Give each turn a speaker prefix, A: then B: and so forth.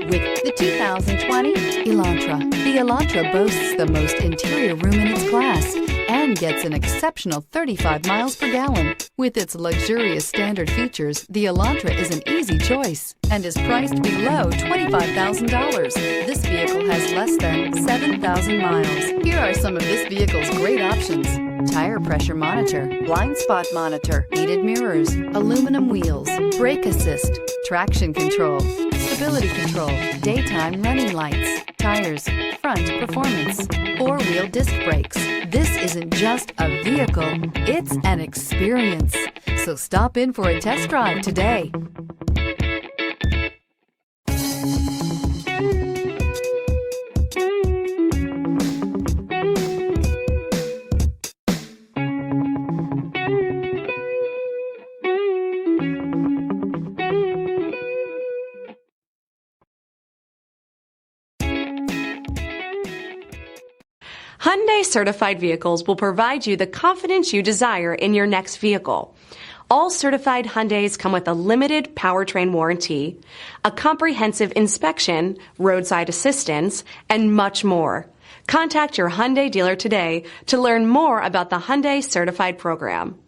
A: with the 2020 Elantra. The Elantra boasts the most interior room in its class and gets an exceptional 35 miles per gallon. With its luxurious standard features, the Elantra is an easy choice and is priced below $25,000. This vehicle has less than 7,000 miles. Here are some of this vehicle's great options: tire pressure monitor, blind spot monitor, heated mirrors, aluminum wheels, brake assist, traction control, stability control, daytime running lights, tires, front performance, four-wheel disc brakes. This isn't just a vehicle, it's an experience. So stop in for a test drive today.
B: Hyundai certified vehicles will provide you the confidence you desire in your next vehicle. All certified Hyundais come with a limited powertrain warranty, a comprehensive inspection, roadside assistance, and much more. Contact your Hyundai dealer today to learn more about the Hyundai Certified program.